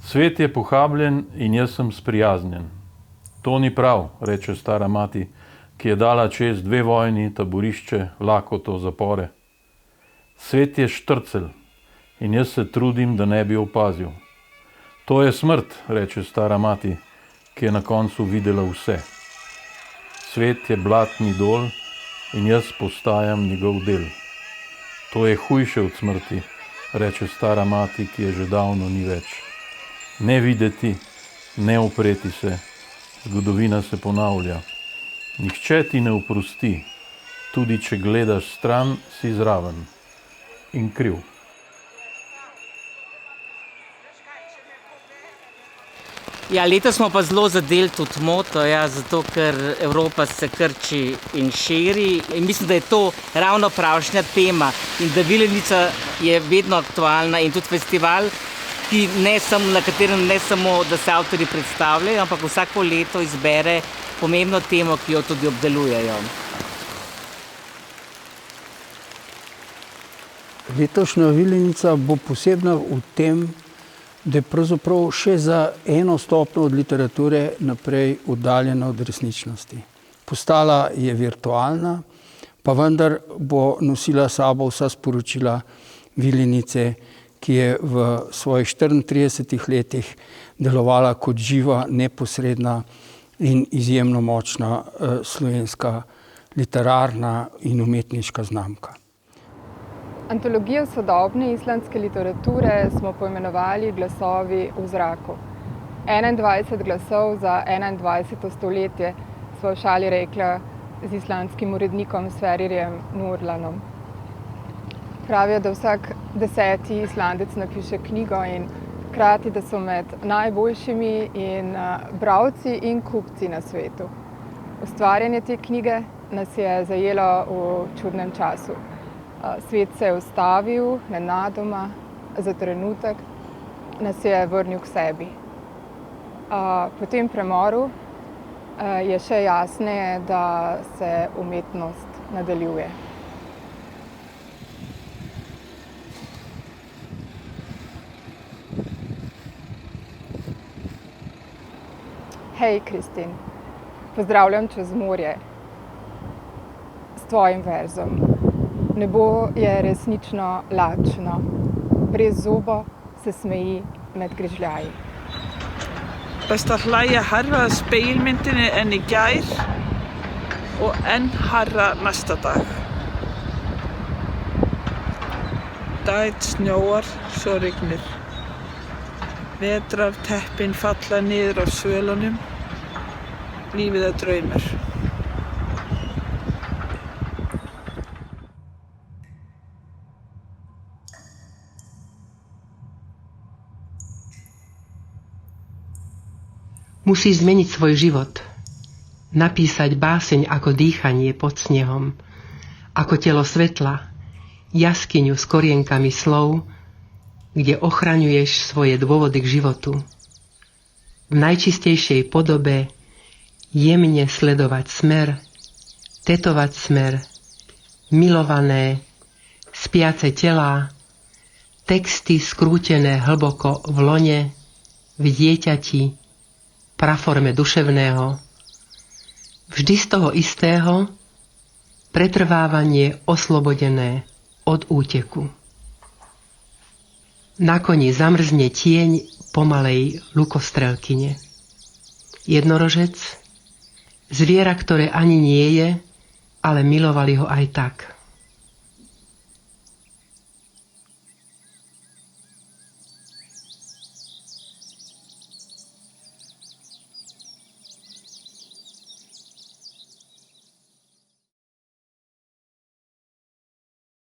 Svet je pohabljen in jaz sem sprijaznjen. To ni prav, reče stara mati, ki je dala čez 2 vojni, taborišče, lakoto, zapore. Svet je štrcelj in jaz se trudim, da ne bi opazil. To je smrt, reče stara mati, ki je na koncu videla vse. Svet je blatni dol in jaz postajam njegov del. To je hujše od smrti, reče stara mati, ki je že davno ni več. Ne videti, ne upreti se, zgodovina se ponavlja. Nihče ti ne oprosti, tudi če gledaš stran, si zraven in kriv. Ja, letos smo pa zelo zadeli tudi moto, zato ker Evropa se krči in širi. In mislim, da je to ravno pravšnja tema in da Vilenica je vedno aktualna in tudi festival, na katerem ne samo, da se avtorji predstavljajo, ampak vsako leto izbere pomembno temo, ki jo tudi obdelujejo. Letošnja Vilenica bo posebna v tem, da je pravzaprav še za eno stopnjo od literature naprej oddaljena od resničnosti. Postala je virtualna, pa vendar bo nosila sabo vsa sporočila Vilenice, ki je v svojih 34 letih delovala kot živa, neposredna in izjemno močna slovenska literarna in umetniška znamka. Antologijo sodobne islandske literature smo poimenovali Glasovi v zraku. 21 glasov za 21. stoletje, sva v šali rekla z islandskim urednikom Sverrirjem Nordlandom. Pravijo, da vsak 10. Islandec napiše knjigo in hkrati, da so med najboljšimi in bralci in kupci na svetu. Ustvarjanje te knjige nas je zajelo v čudnem času. Svet se je ustavil nenadoma, za trenutek nas je vrnil k sebi. Po tem premoru je še jasneje, da se umetnost nadaljuje. Hej, Kristin, pozdravljam čez morje s tvojim verzom. Nebo je resnično lačno, brez zobo se smeji med grižljaji. Best að hlæja hærra að spegilmyndinni en í gær og enn hærra næsta dag. Daginn snjóar, svo rignir. Vetrarteppin falla niður af svölunum. Lífið er draumur. Musíš zmeniť svoj život, napísať báseň ako dýchanie pod snehom, ako telo svetla, jaskyňu s korienkami slov, kde ochraňuješ svoje dôvody k životu. V najčistejšej podobe jemne sledovať smer, tetovať smer, milované, spiace telá, texty skrútené hlboko v lone, v dieťati, praforme duševného. Vždy z toho istého pretrvávanie oslobodené od úteku. Na koni zamrzne tieň pomalej lukostrelkyne. Jednorožec, zviera, ktoré ani nie je, ale milovali ho aj tak.